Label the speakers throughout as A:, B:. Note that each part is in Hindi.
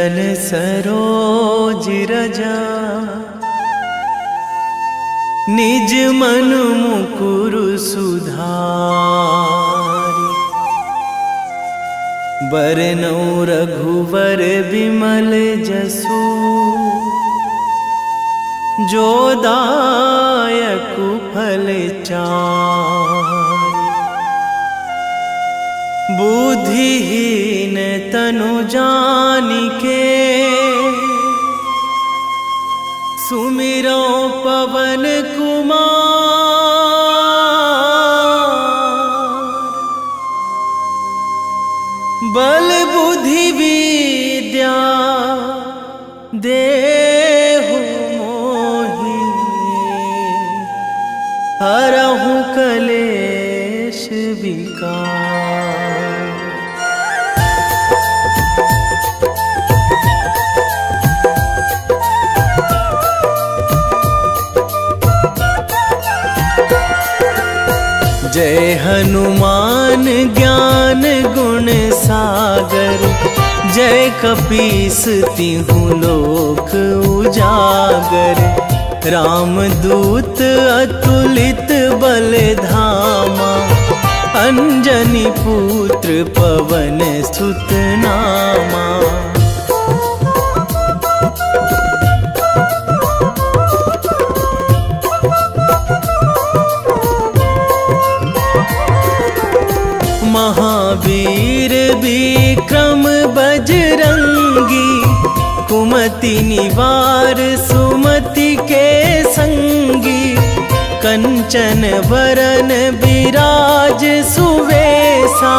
A: चरण सरोज रजा, निज मन मुकुर सुधारि। बरनौ रघुवर बिमल जसु, जो दायक फल चारि। बुद्धिहीन तनु जानिके, सुमिरो पवन कुमार। बल बुद्धि विद्या देहु मोहि, हरहु कलेश विकार। जय हनुमान ज्ञान गुण सागर, जय कपीस तिहुँ लोक उजागर। रामदूत अतुलित बल धामा, अंजनी पुत्र पवन सुत नामा। महावीर विक्रम बजरंगी, कुमति निवार सुमति के संगी। कंचन वरन विराज सुवेशा,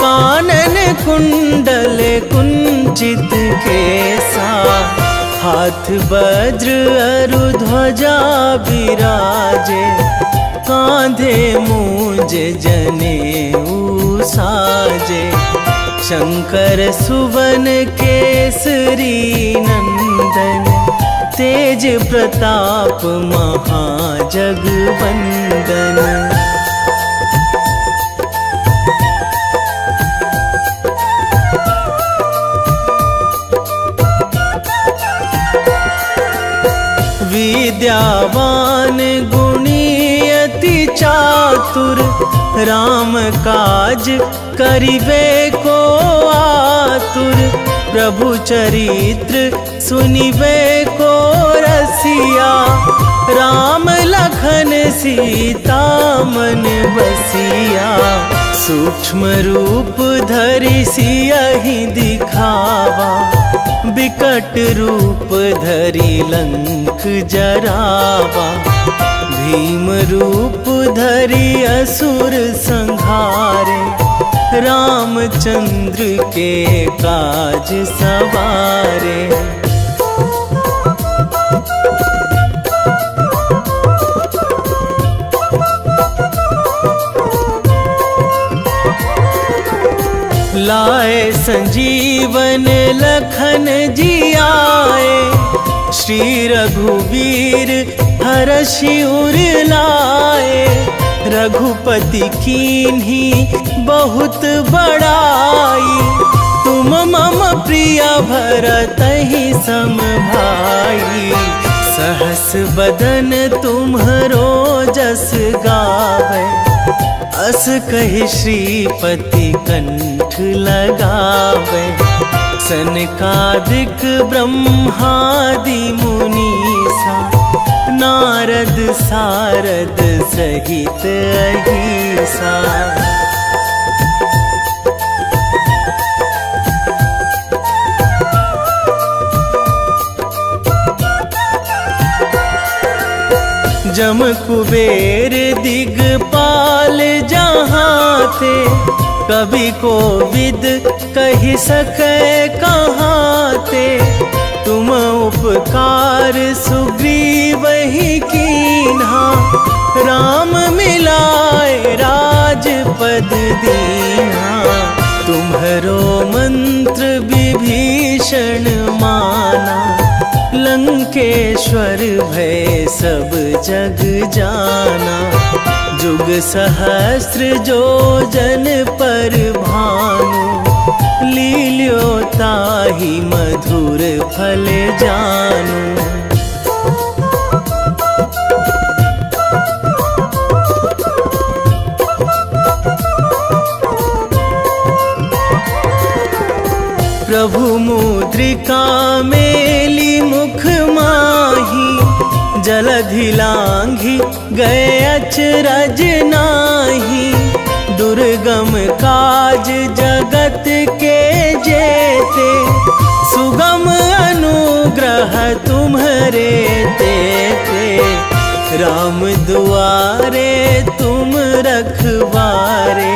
A: कानन कुंडल कुंचित केसा। हाथ वज्र अरु ध्वजा विराजे, कांधे मूंज जनेऊ साजे। शंकर सुवन केसरी नंदन, तेज प्रताप महाजगवंदन। विद्यावान गुणी अति चातुर, राम काज करिबे को आतुर। प्रभु चरित्र सुनिबे को रसिया, राम लखन सीता मन बसिया। सूक्ष्म रूप धरि सियहि दिखावा, बिकट रूप धरि लंक जरावा। भीम रूप धरि असुर संहारे, रामचंद्र के काज सवारे। लाए संजीवन लखन जियाए, श्री रघुवीर हरषि उर लाए। रघुपति कीन्ही बहुत बड़ाई, तुम मम प्रिय भरतहि सम भाई। सहस बदन तुम्हरो जस गावै, अस कहि श्रीपति कंठ लगावै। सनकादिक ब्रह्मादि मुनीसा, नारद सारद सहित अहिसा। जम कुबेर दिगपाल जहाँ थे, कवि कोविद कहि सकै कहाँ ते। तुम उपकार सुग्रीवहि कीन्हा, राम मिलाए राजपद दीन्हा। तुम्हरो मंत्र विभीषण माना, लंकेश्वर भय सब जग जाना। जुग सहस्र जो जन पर भानु, लील्यो ताहि मधुर फल जानू। प्रभु मुद्रिका मेली मुख माही, जलधि लांघी गए अचरज नाही। दुर्गम काज जगत के जेते, सुगम अनुग्रह तुम्हरे तेते। राम दुआरे तुम रखवारे,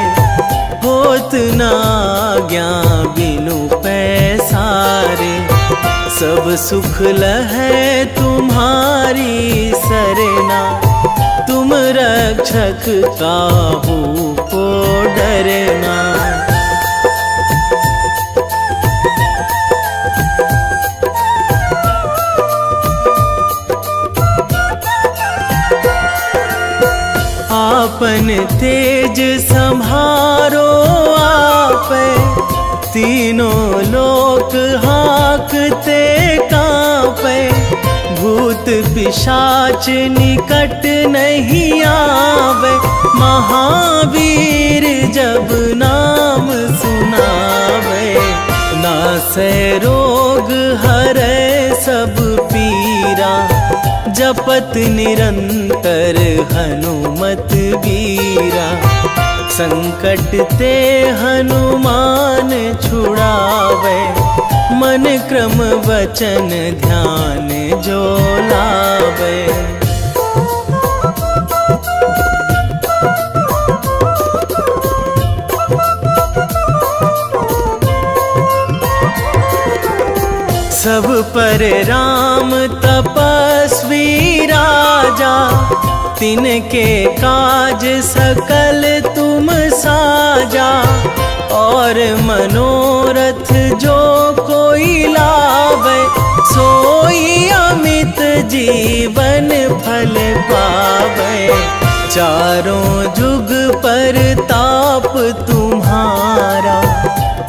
A: होत ना आज्ञा बिनु पैसारे। सब सुख लहै तुम्हारी सरना, तुम रक्षक काहू को डरना। आपन तेज संभारो आपै, तीनों लोक हाकते कांपै। भूत पिशाच निकट नहीं आवे, महावीर जब नाम सुनावे। नासै रोग हरै सब पीरा, जपत निरंतर हनुमत बीरा। संकट ते हनुमान छुड़ावे, मन क्रम वचन ध्यान जो लावे। सब पर राम तपस्वी राजा, तिनके काज सकल तुम साजा। और मनोरथ जो कोई लावे, सोई अमित जीवन फल पावे। चारों जुग पर ताप तुम्हारा,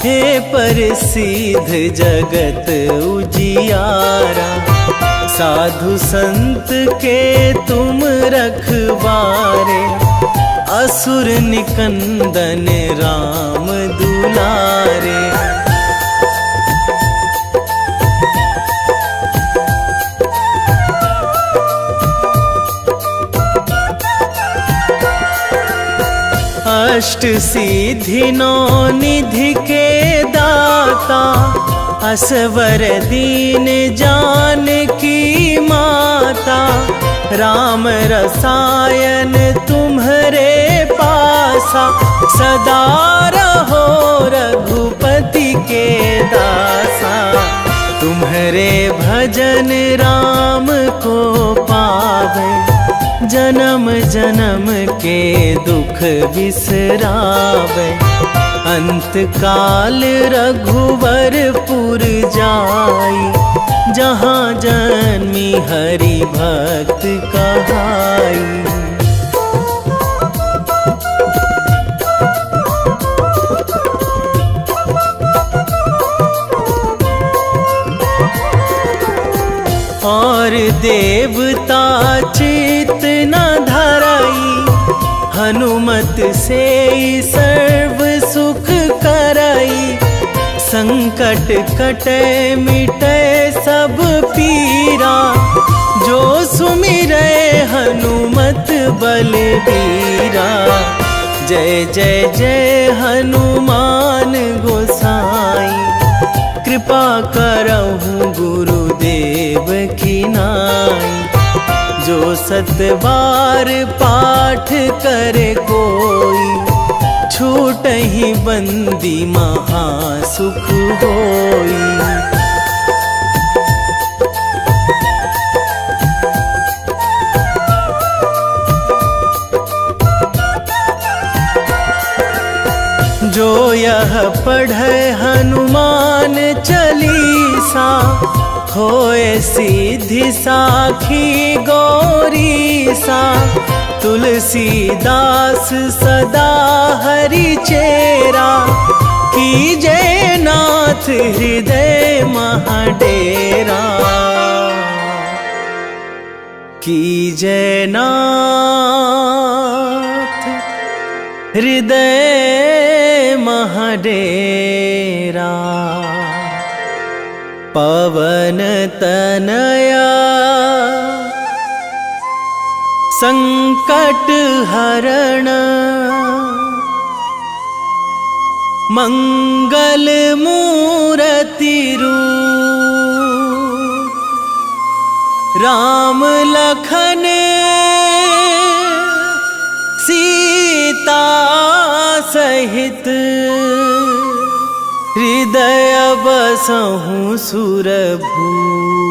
A: हे प्रसिद्ध जगत उजियारा। साधु संत के तुम रखवारे, असुर निकंदन राम दुलारे। अष्ट सिद्धि नौ निधि के दाता, असवर दीन जानकी माता। राम रसायन तुम्हरे पासा, सदा रहो रघुपति के दासा। तुम्हरे भजन राम को पावे, जन्म जन्म के दुख बिसरावे। अंत काल रघुवरपुर जाई, जहाँ जन्मी हरि भक्त कहाई। और देवता चित न धराई, हनुमत से सर्व सुख कराई। संकट कटे मिटे सब पीरा, जो सुमिरै हनुमत बलबीरा। जय जय जय हनुमान गोसाई, कृपा करहु गुरुदेव की नाई। जो सतबार पाठ करे कोई, छूटहि बंदी महासुख होई। जो यह पढ़े हनुमान चालीसा, सा, होए सीधी साखी गौरी सा। तुलसीदास सदा हरि चेरा, कीजे नाथ हृदय महाडेरा। कीजे नाथ हृदय महाडेरा। पवन तनया संकट हरण, मंगल मूर्ति रूप। राम लखन सीता सहित, हृदय बसहु सुरभूप।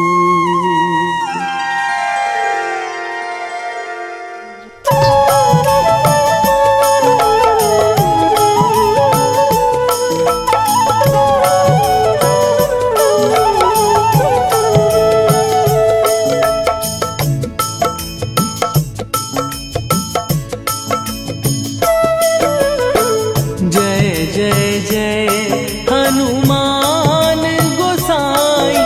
A: जय जय जय हनुमान गोसाई,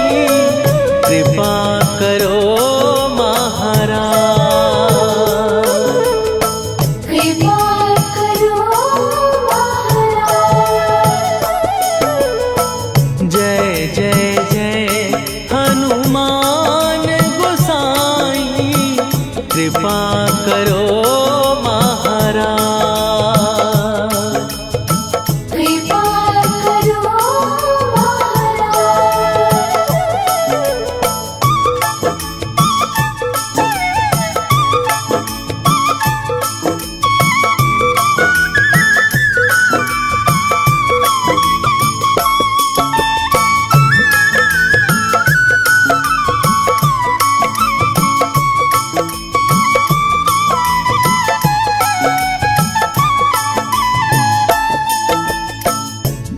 A: कृपा करो महाराज।
B: कृपा करो महाराज।
A: जय जय जय हनुमान गोसाई, कृपा करो महाराज।
B: कृपा करो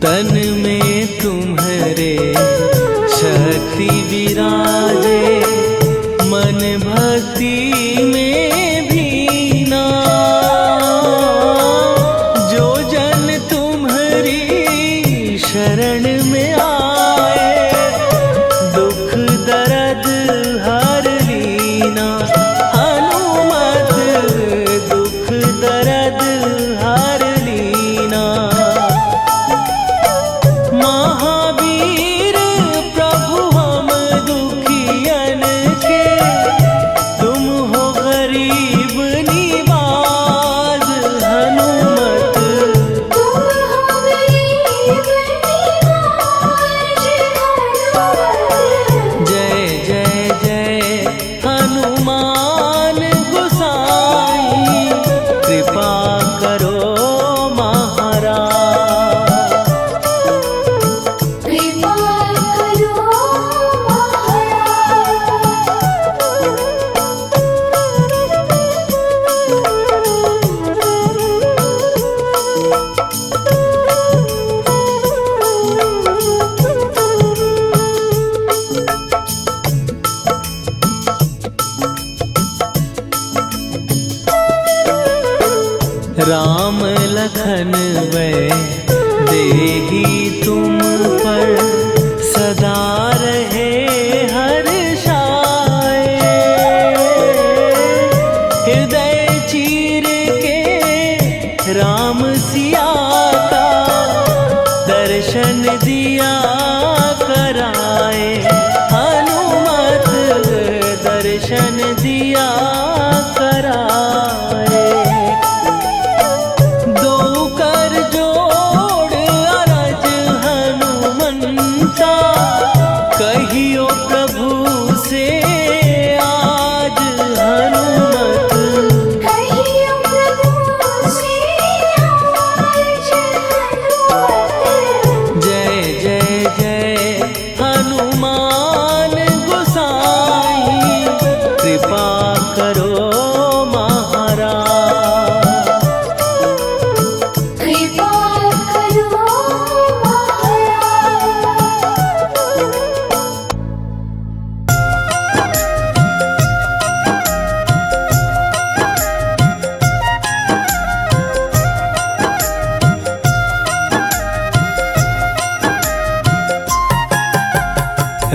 A: तन में तुम्हारे शक्ति विराजे, मन भक्ति में भीना। जो जन तुम्हारी शरण में आए, दुख दर्द हर लीना। हनुमत दुख दर्द हर लीना। महावीर प्रभु हम दुखी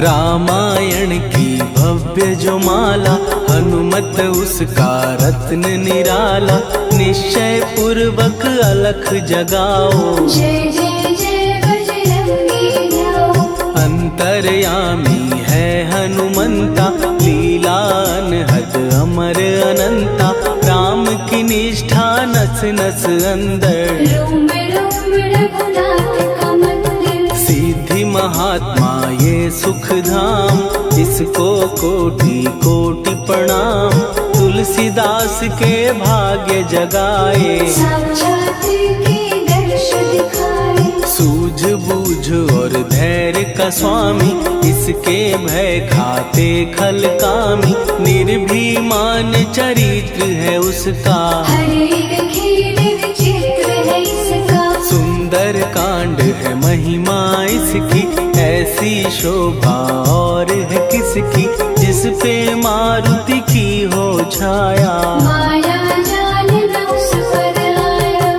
A: रामायण की भव्य जो माला, हनुमत उसका रत्न निराला। निश्चय पूर्वक अलख जगाओ,
B: जय जय जय बजरंगी जाओ।
A: अंतर्यामी है हनुमंता, लीला अनहद अमर अनंता। राम की निष्ठा नस नस अंदर,
B: रोम रोम रघुनाथ का मंदिर।
A: सिद्धि महात्मा ये सुख धाम, इसको कोटि कोटि प्रणाम। तुलसीदास के भाग्य जगाए,
B: साक्षात के दर्श दिखाए।
A: सूझबूझ और धैर्य का स्वामी, इसके भय खाते खल कामी। निर्भीमान चरित्र है उसका,
B: हर एक खेल विचित्र है इसका।
A: सुंदर कांड है महिमा इसकी। ऐसी शोभा और है किसकी, जिस पे मारुति की हो छाया।
B: माया जाल न उस पर आया।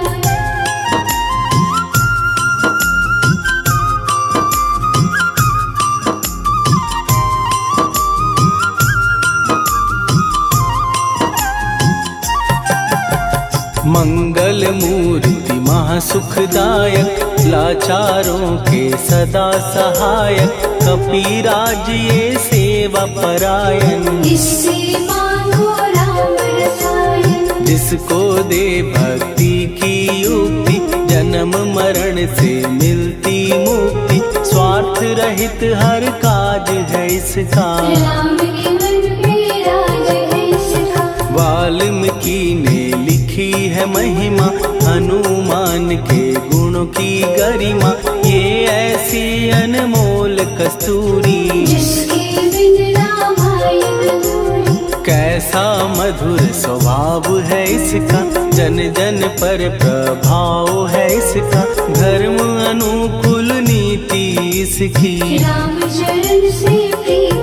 A: मंगल मूर्ति महासुखदायक, लाचारों के सदा सहायक। कपीराज ये सेवा परायण,
B: इससे मांगो राम रसायन।
A: जिसको दे भक्ति की युक्ति, जन्म मरण से मिलती मुक्ति। स्वार्थ रहित हर काज है इसका,
B: राम के मन में राज है इसका।
A: वाल्मीकि ने लिखी है महिमा, हनुमान के गुणों की गरिमा। ये ऐसी अनमोल कस्तूरी,
B: जिसके बिन रामायण अधूरी।
A: कैसा मधुर स्वभाव है इसका, जन जन पर प्रभाव है इसका। धर्म अनुकूल नीति इसकी,
B: राम चरण से प्रीति।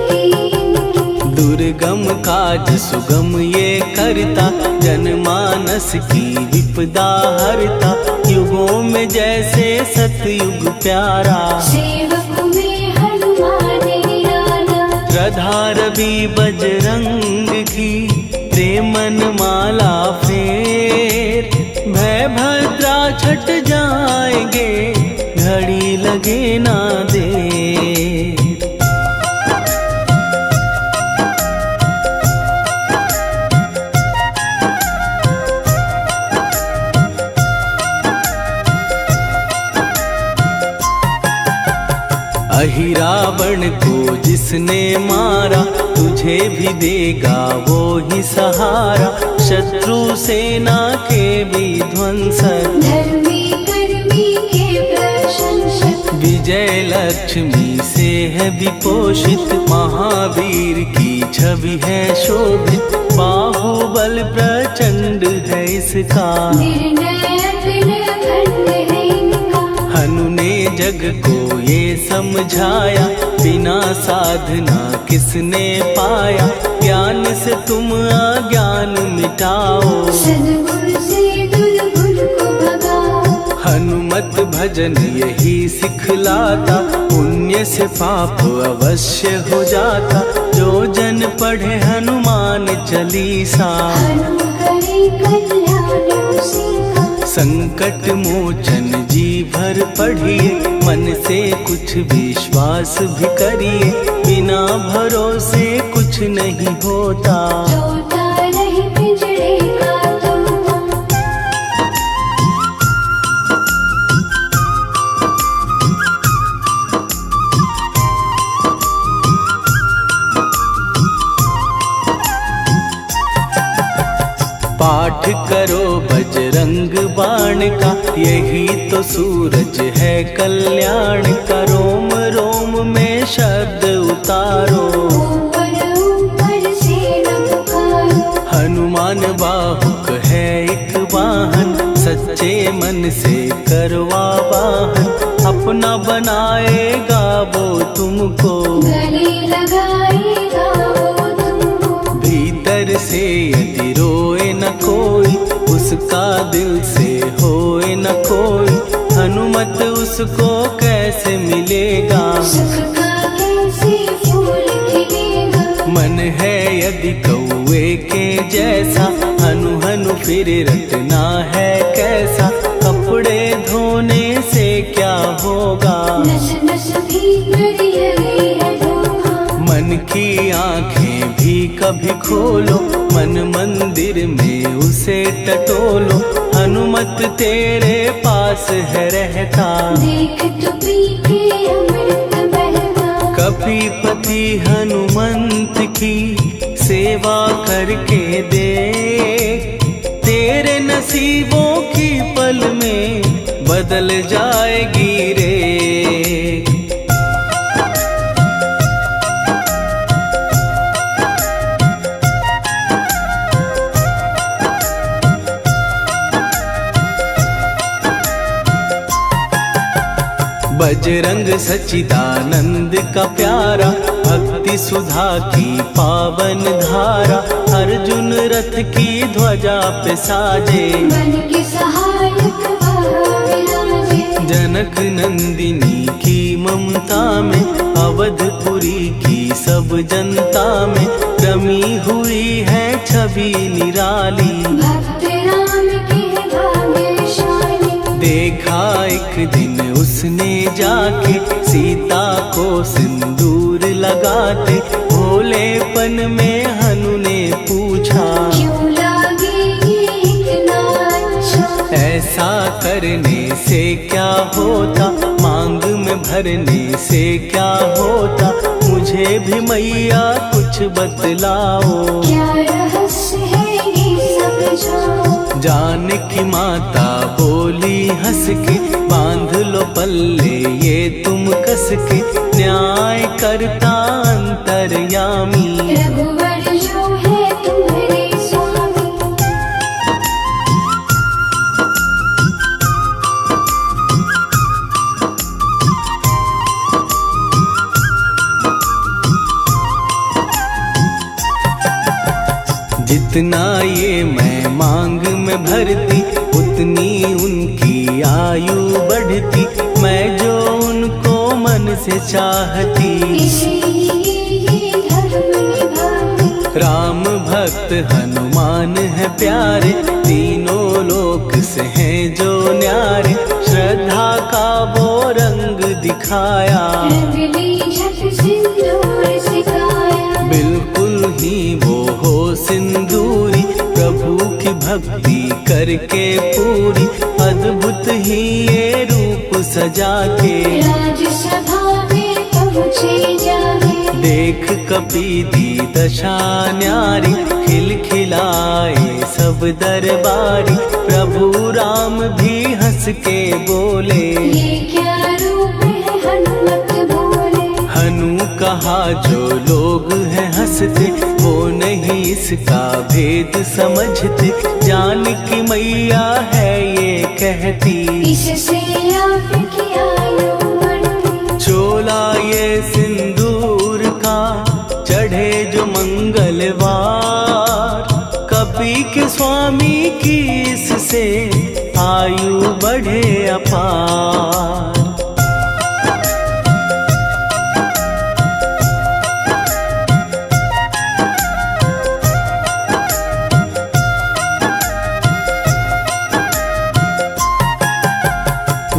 A: दुर्गम काज सुगम ये करता, जनमानस की विपदा हरता। युगों में जैसे सतयुग प्यारा,
B: सेवक में हनुमान निराला।
A: श्रद्धा रवि बजरंग की, प्रेमन माला फेर। भय भद्रा छट जाएंगे, घड़ी लगे ना देर। अहिरावण को जिसने मारा, तुझे भी देगा वो ही सहारा। शत्रु सेना के विध्वंसक,
B: धर्मी कर्मी के प्रशंसक।
A: विजय लक्ष्मी से है विपोषित, महावीर की छवि है शोभित। बाहुबल प्रचंड है इसका,
B: निर्णय अखिल अखंड है इनका।
A: हनु ने जग को ये समझाया, बिना साधना किसने पाया। ज्ञान से तुम अज्ञान मिटाओ,
B: सद्गुरु से दुर्गुण को भगाओ।
A: हनुमत भजन यही सिखलाता, पुण्य से पाप अवश्य हो जाता। जो जन पढ़े हनुमान चालीसा,
B: हनु करे कल्याण उसी का।
A: संकट मोचन जी भर पढ़िए, मन से कुछ विश्वास भी करिए। बिना भरोसे कुछ नहीं होता,
B: जोता रहे पिंजरे का तोता।
A: पाठ करो बजरंग बाण का, यही तो सूरज है कल्याण का। रोम रोम में शब्द उतारो,
B: ऊपर ऊपर से न पुकारो।
A: हनुमान बाहुक है एक वाहन, सच्चे मन से करवा वाहन। अपना बनाएगा वो तुमको,
B: गले लगाएगा वो तुमको।
A: भीतर से यदि रोए न कोई, उसका दिल से होए न कोई। हनुमत उसको कैसे मिलेगा,
B: सुख का कैसे से फूल खिलेगा।
A: मन है यदि कौए के जैसा, हनु हनु फिर रटना है कैसा। कपड़े धोने से क्या होगा,
B: नस नस भीतर लगी है धोखा।
A: मन की आंखें भी कभी खोलो, मन मंदिर में उसे टटोलो। हनुमत तेरे पास है रहता,
B: देख तो पी के अमृत बहता।
A: कपीपति हनुमंत की सेवा करके दे, तेरे नसीबों की पल में बदल जाएगी रे। बजरंग सच्चिदानंद का प्यारा, भक्ति सुधा की पावन धारा। अर्जुन रथ की ध्वजा पे साजे,
B: मन के सहायक वहाँ विराजे।
A: जनक नंदिनी की ममता में, अवधपुरी की सब जनता में रमी हुई है छवि निराली।
B: भक्त राम के भाग्यशाली,
A: देखा एक दिन उसने जाके सीता को सिंदूर लगाते। भोलेपन में हनु ने पूछा,
B: क्यों लागे ये इतना अच्छा।
A: ऐसा करने से क्या होता, मांग में भरने से क्या होता। मुझे भी मैया कुछ बतलाओ,
B: क्या रहस्य है ये सब जाओ।
A: जानकी माता बोली हंस के, बांध लो पल्ले ये तुम कस के। न्याय करता अंतर्यामी,
B: रघुवर जो है तुम्हारे स्वामी।
A: जितना ये मैं मांग में भरती, उतनी उनकी आयु बढ़ती। मैं जो उनको मन से चाहती,
B: इसीलिए ये धर्म निभाती।
A: राम भक्त हनुमान है प्यारे, तीनों लोक से हैं जो न्यारे। श्रद्धा का वो रंग दिखाया,
B: रंगली झट सिंदूर सिखाया।
A: बिल्कुल ही वो हो सिंदूरी, प्रभु की भक्ति करके पूरी। अद्भुत ही ये रूप सजा के,
B: राजसभा में पहुँचे जाके।
A: देख कपीदी दशा न्यारी, खिलखिलाए सब दरबारी। प्रभु राम भी हंस के बोले,
B: ये क्या रूप है हनुमत बोले।
A: हनु कहा जो लोग हैं हंसते, वो नहीं इसका भेद समझते। जानकी मैया है ये कहती,
B: इससे आपकी आयु बढ़ती।
A: चोला ये सिंदूर का चढ़े जो मंगलवार। कपी के स्वामी की इससे आयु बढ़े अपार।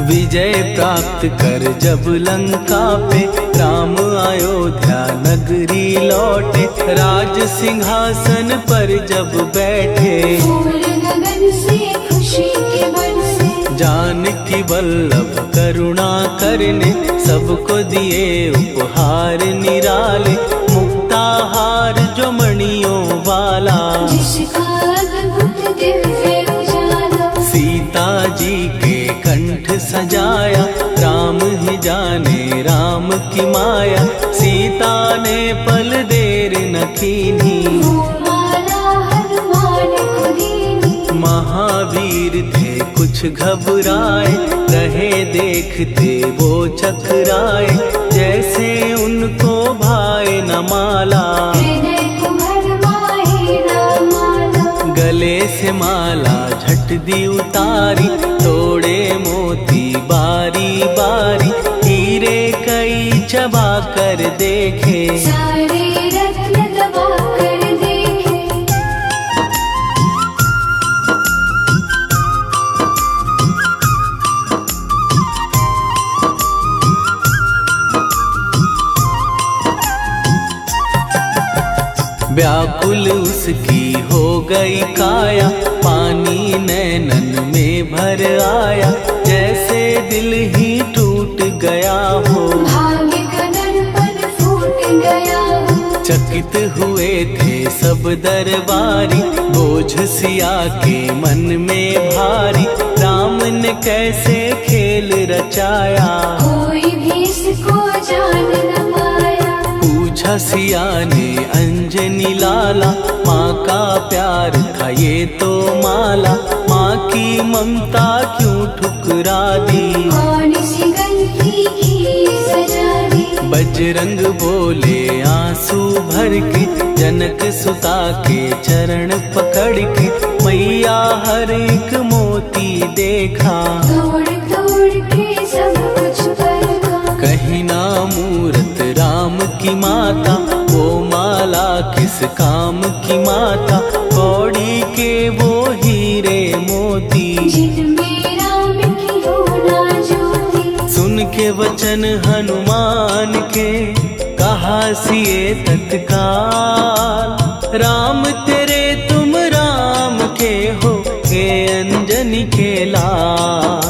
A: विजय प्राप्त कर जब लंका पे, राम अयोध्या नगरी लौटे। राज सिंहासन पर जब बैठे,
B: फूल गगन से खुशी के बरसे।
A: जानकी वल्लभ करुणा करने, सबको दिए उपहार निराले। मुक्ताहार जो मणियों वाला,
B: जिसका अद्भुत दिव्य उजाला।
A: सीता जी के कंठ सजाया, राम ही जाने राम की माया। सीता ने पल देर न कीन्ही,
B: वो माला हनुमान को दीनी।
A: महावीर थे कुछ घबराए, रहे देखते वो चकराए। जैसे उनको भाए न माला,
B: हृदय को भरमाए राम माला।
A: गले से माला झट दी उतारी, तोड़े मोती बारी बारी। हीरे कई चबा कर देखे।
B: सारे रत्न दबा कर देखे।
A: व्याकुल उसकी हो गई काया, पानी नैनन में भर आया, जैसे दिल ही टूट गया हो।
B: भाग्य का दर्पण फूट गया हो।
A: चकित हुए थे सब दरबारी, बोझ सिया के मन में भारी, राम ने कैसे खेल रचाया।
B: कोई भी इसको जान न पाया।
A: पूछा सिया ने अंजनी लाला, माँ का प्यार था ये तो माला, माँ की ममता क्यों ठुकरा दी।
B: कौन सी गलती की सजा दी।
A: बजरंग बोले आंसू भर के, जनक सुता के चरण पकड़ के, मैया हर एक मोती देखा।
B: तोड़ तोड़ के सब कुछ परखा।
A: कहीं ना मूरत राम की माता, वो माला किस काम की माता, कौड़ी के वो हीरे मोती।
B: जिनमें राम की हो ना ज्योति।
A: सुन के वचन हनुमान के, कहा सिए तत्काल, राम तेरे तुम राम के हो, हे अंजनी के लाल।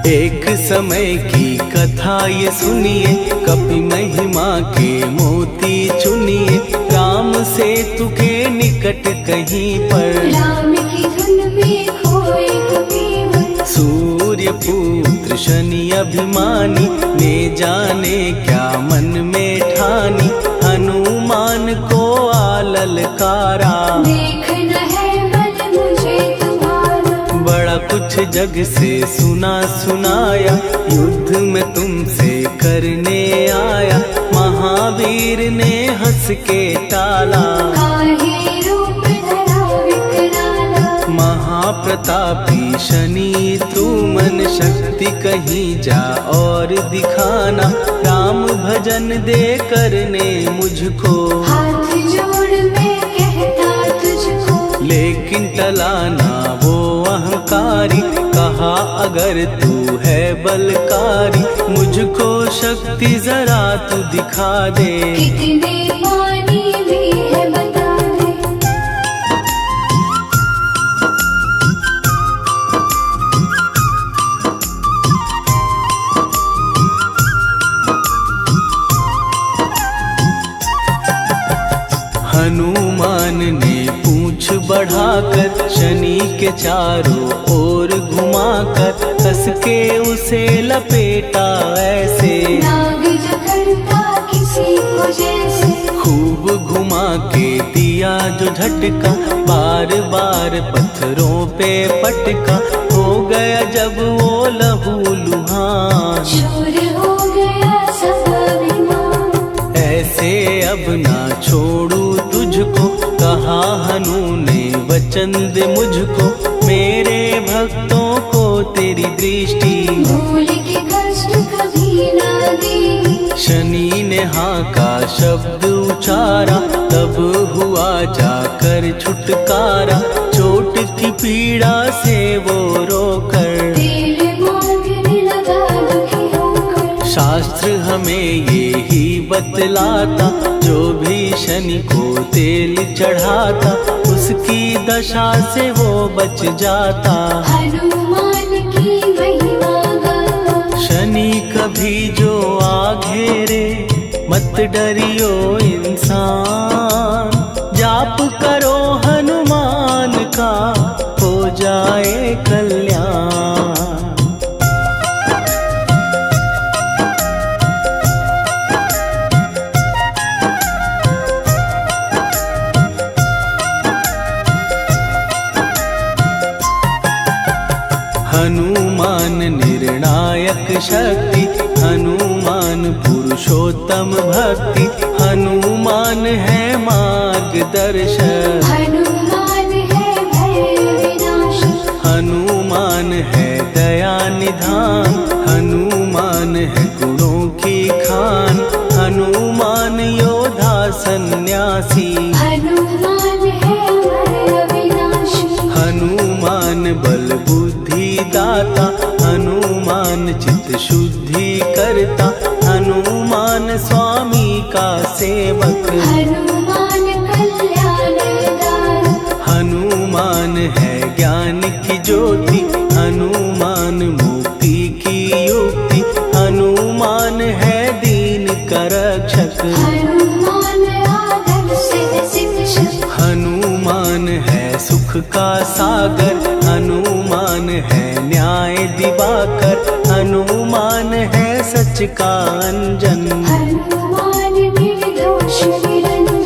A: एक समय की कथा ये सुनिए, कपि महिमा के मोती चुनिए, राम सेतु के निकट कहीं पर,
B: राम की धुन में खोए कबीर।
A: सूर्य पुत्र शनि अभिमानी, ने जाने क्या मन में ठानी, हनुमान को आललकारा।
B: देखना है बल मुझे तुम्हारा।
A: बड़ा कुछ जग से सुना सुनाया, युद्ध में तुमसे करने आया, महावीर ने हंस के टाला।
B: काहे रूप धरा विकराला।
A: महाप्रतापी शनि तू मन शक्ति कहीं जा और दिखाना, राम भजन दे करने मुझको।
B: हाथ जोड़ मैं कहता तुझको।
A: लेकिन टलाना वो अहंकारी, कहा अगर तू है बलकारी, मुझको शक्ति जरा तू दिखा दे।
B: कितने पानी भी है बता दे।
A: हनुमान ने पूंछ बढ़ाकर, शनि के चारों ओर घुमाकर, कस के उसे लपेटा ऐसे।
B: नाग जो करता किसी को जैसे।
A: खूब घुमा के दिया जो झटका, बार बार पत्थरों पे पटका, हो गया जब वो लहू लुहान।
B: चूर हो गया सब अभिमान।
A: ऐसे अब ना छोड़ू तुझको, कहा हनु ने वचन दे मुझको, मेरे भक्तों को तेरी दृष्टि।
B: भूल के कष्ट कभी ना देगी।
A: शनि ने हाँ का शब्द उचारा, तब हुआ जाकर छुटकारा, चोट की पीड़ा से वो रोकर।
B: तेल मांगने लगा दुखी होकर।
A: शास्त्र हमें ये ही बतलाता, जो भी शनि को तेल चढ़ाता, उसकी दशा से वो बच जाता।
B: हनुमान की महिमा गाता।
A: शनि कभी जो आ घेरे, मत डरियो इंसान, जाप करो हनुमान का, हो जाए कल्याण। हनुमान निर्णायक शक्ति, हनुमान पुरुषोत्तम भक्ति, हनुमान है मार्गदर्शक,
B: हनुमान है भय विनाशक,
A: हनुमान है दया निधान, हनुमान है गुणों की खान, हनुमान योद्धा सन्यासी,
B: हनुमान है भय विनाशी,
A: हनुमान बल बुद्धि दाता, हनुमान चित्त शुद्धि करता, हनुमान स्वामी का सेवक,
B: हनुमान कल्याणदायक,
A: हनुमान है ज्ञान की ज्योति, हनुमान मुक्ति की युक्ति, हनुमान है दीन का रक्षक,
B: हनुमान आदर से शिक्षक,
A: हनुमान है सुख का सागर, हनुमान है न्याय दिवाकर, हनुमान है सच का अंजन,
B: हनुमान निर्दोष निरंजन,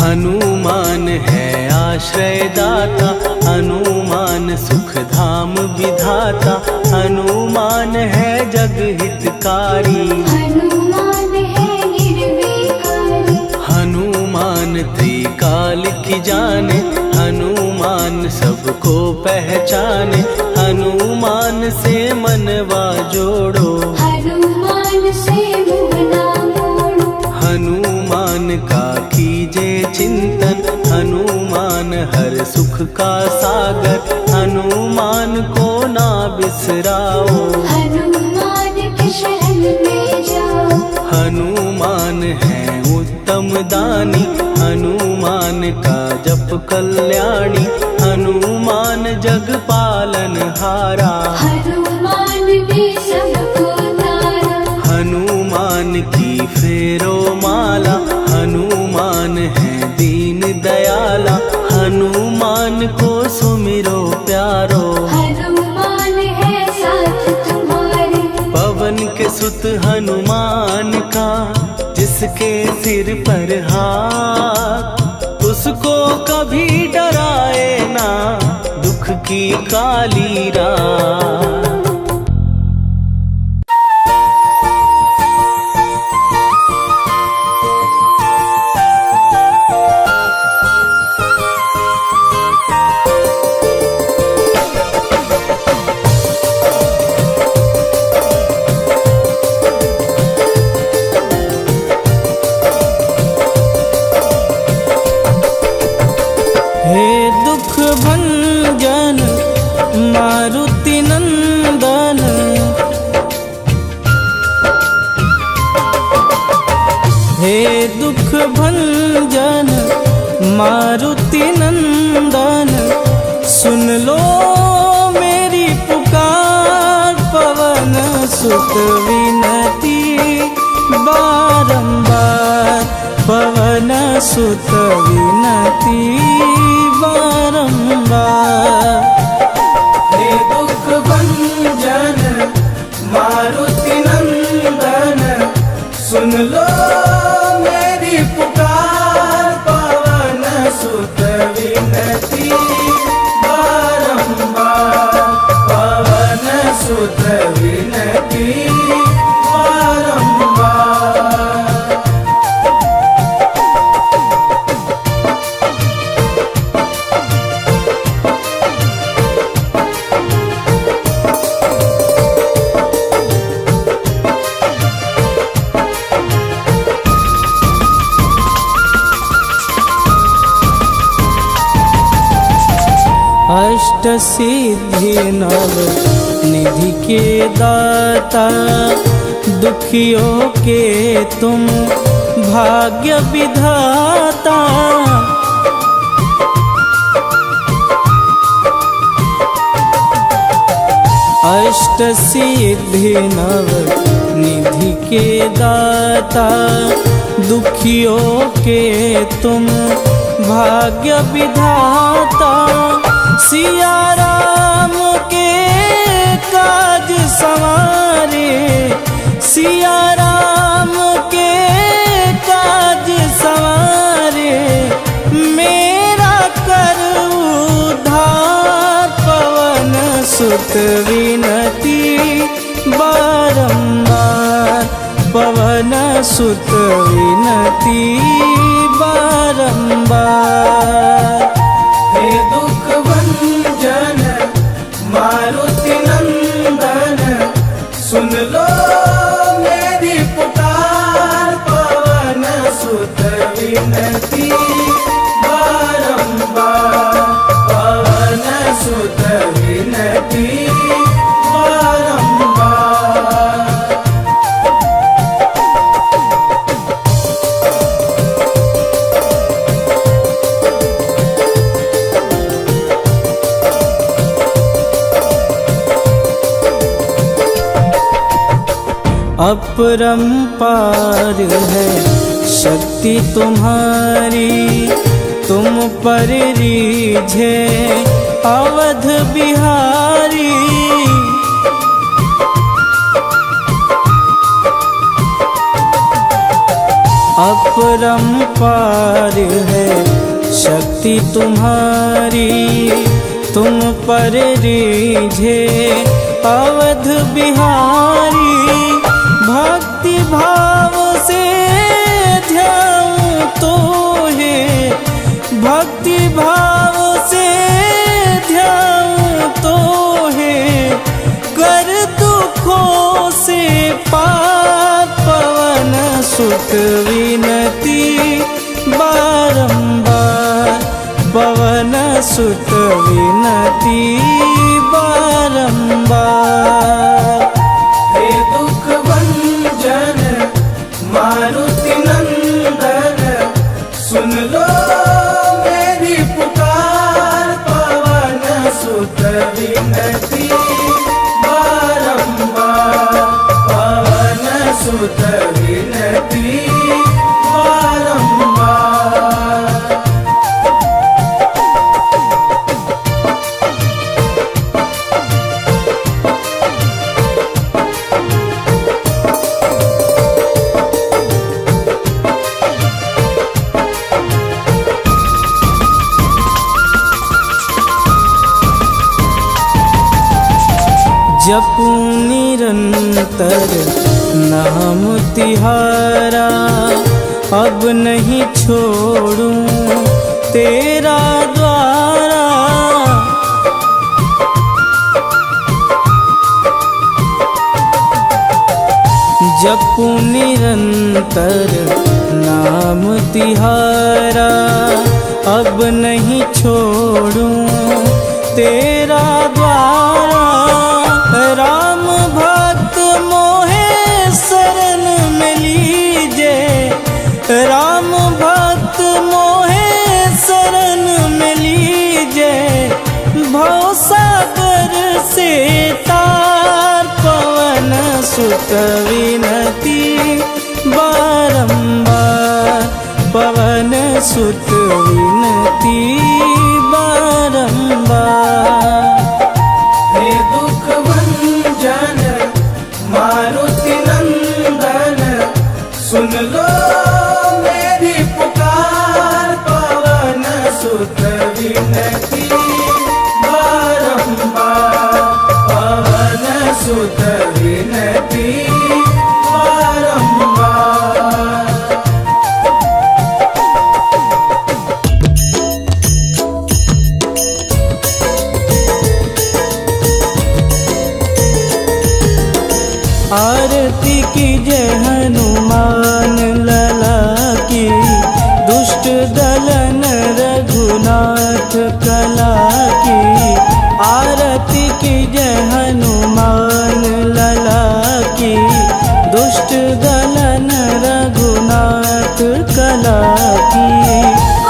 A: हनुमान है आश्रय दाता, हनुमान सुख धाम विधाता, हनुमान है जग हितकारी,
B: हनुमान है निर्विकारी,
A: हनुमान त्रिकाल की जाने, हनुमान सबको पहचाने, हनुमान से मनवा जोड़ो,
B: हनुमान से मुँह ना मोड़ो,
A: हनुमान का कीजे चिंतन, हनुमान हर सुख का सागर, हनुमान को ना बिसराओ,
B: हनुमान के शरण में जाओ,
A: हनुमान है उत्तम दानी, हनुमान का जप कल्याणी, हनुमान जग पालन हारा,
B: हनुमान ने सबको तारा,
A: हनुमान की फेरो माला, हनुमान है दीन दयाला, हनुमान को सुमिरो प्यारो,
B: हनुमान है साथ तुम्हारे,
A: पवन के सुत हनुमान का, जिसके सिर पर हाथ, उसको कभी डराए ना दुख की काली रात। हे दुख भंजन मारुति नंदन, हे दुख भंजन मारुति नंदन, सुन लो मेरी पुकार, पवन सुत विनती बारंबार, पवन सुत विनती बारंबार। हे दुख भंजन मारुति नंदन, सुन लो मेरी पुकार, पवन सुत विनती बारंबार, पवन सुत विनती बारंबार। अष्ट सिद्धि नव निधि के दाता, दुखियों के तुम भाग्य विधाता, अष्ट सिद्धि नव निधि के दाता, दुखियों के तुम भाग्य विधाता, सिया राम के काज संवारे, सिया राम के काज संवारे, सुत विनती बारंबार, पवन सुत विनती बारंबार। हे दुख भंजन मारुति नंदन, सुन लो मेरी पुकार, पवन सुत विनती बारंबार, पवन सुत विनती बारंबार। अपरंपार है शक्ति तुम्हारी, तुम पर रीझे अवध बिहारी। अपरंपार है शक्ति तुम्हारी, तुम पर रीझे अवध बिहारी। भक्ति भाव से ध्याऊं तो है, भक्ति भाव से ध्याऊं तो है, कर दुखों से पार, पवन सुत विनती बारंबार, पवन सुत विनती बारंबार। हे दुख भंजन मारुति नंदन, सुन लो मेरी पुकार, पवन सुत विनती बारंबार, पवन सुत विनती बारंबार। जपूं निरंतर नाम तिहारा, अब नहीं छोड़ूं तेरा द्वारा। जपूं निरंतर नाम तिहारा, अब नहीं छोड़ूं तेरा द्वारा। राम भक्त मोहे शरण में लीजे, राम भक्त मोहे शरण में लीजे, भवसागर से तार, पवन सुत विनती बारंबार, पवन सुत विनती बारंबार। हे दुख भंजन मारुति नंदन, सुन लो मेरी पुकार, पवन सुत विनती बारंबार, पवन सुत विनती बारंबार। आरती की जय हनुमान लला की, दुष्ट दलन रघुनाथ कला की। आरती की जय हनुमान लला की, दुष्ट दलन रघुनाथ कला की।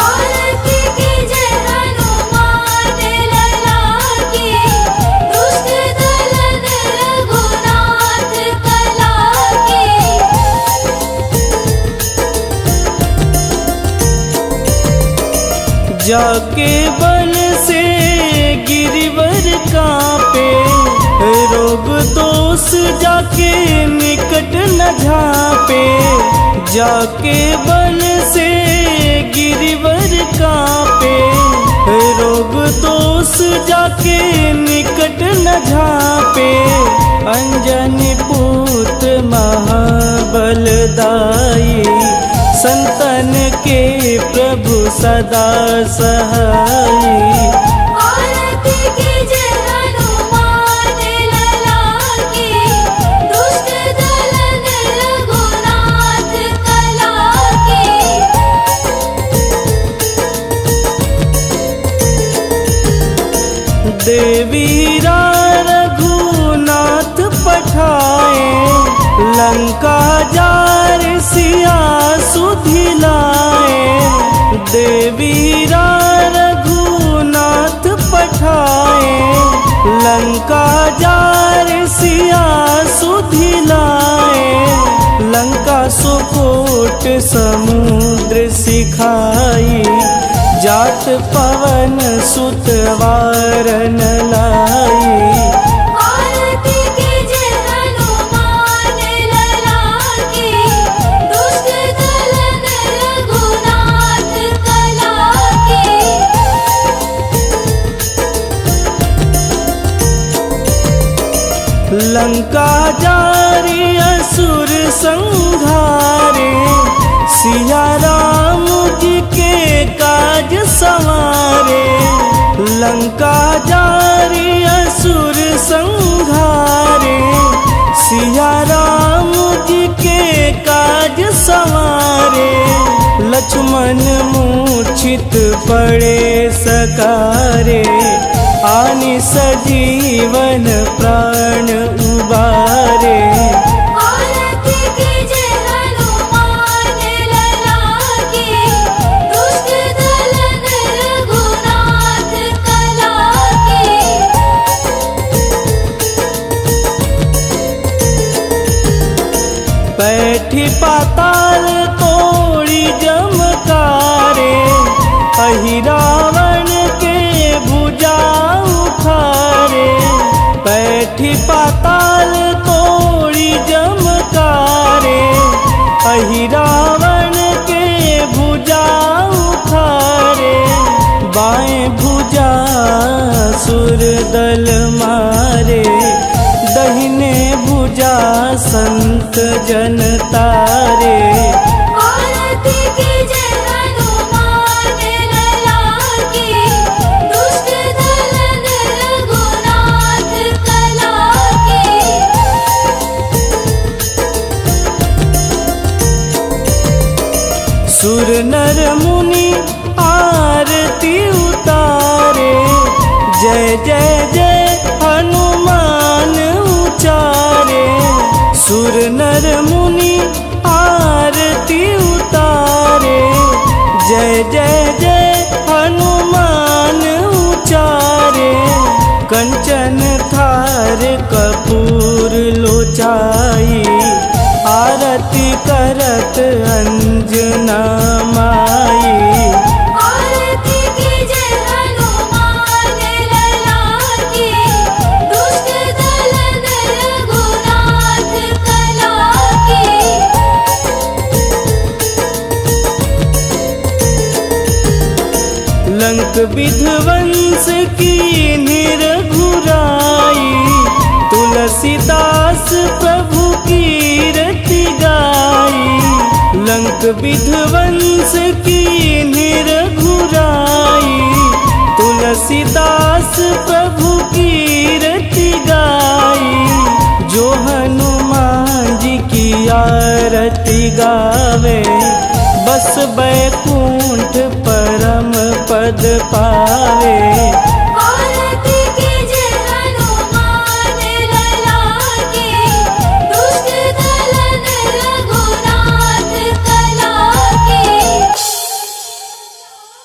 B: आरती की जय हनुमान लला की, दुष्ट दलन रघुनाथ कला की।
A: जाके बल से गिरिवर कांपे, रोग दोष जाके निकट न झांपे। जाके बल से गिरिवर कांपे, रोग दोष जाके निकट न झाँपे अंजनी पुत्र महाबलदाई। संतन के प्रभु सदा सहाई।
B: आरती कीजिए हनुमान लला की, दुष्ट दलन रघुनाथ कला की।
A: देवीरा रघुनाथ पठाए, लंका जार सिया सुधिलाए। देवीरा रघुनाथ पठाए, लंका जार सिया सुधिलाए। लंका सुकोट समुद्र सिखाई, जात पवन सुत वारन लाई।
B: आरती कीजिए हनुमान लला की, दुष्ट दलन रघुनाथ कला की।
A: लंका जारी असुर संहारे, सिया राम जी के काज संवारे। लंका जारी असुर संहारे, सिया राम जी के काज संवारे। लक्ष्मण मूर्छित पड़े सकारे, आनि सजीवन प्राण उबारे।
B: आरती कीजिए हनुमान लला की, दुष्ट दलन रघुनाथ कला की।
A: बैठी पाताल तोड़ी जमकारे, अहिरावण के भुजा उखारे। बैठी पाताल तोड़ी जमकारे, अहिरावण के भुजा उखारे। बाएं भुजा सुर दल मारे, दहिने भुजा संत जन तारे।
B: आरती कीजिए हनुमान लला की, दुष्ट दलन रघुनाथ कला की।
A: सुर नर मुनि आरती उतारे, जय जय जय हनुमान उचारे। सुर नर मुनि आरती उतारे, जय जय जय हनुमान उचारे। कंचन थार कपूर लोचाई, आरती करत अंजना माई।
B: आरती कीजिए हनुमान लला की, दुष्ट दलन रघुनाथ कला की।
A: लंक विध्वंस की निरघुराई, तुलसीदास प्रभु कीरति गाई। लंक विध्वंस की निरघुराई, तुलसीदास प्रभु कीरति गाई। जो हनुमान जी की आरती गावे, बस बैकुंठ परम पद पावे।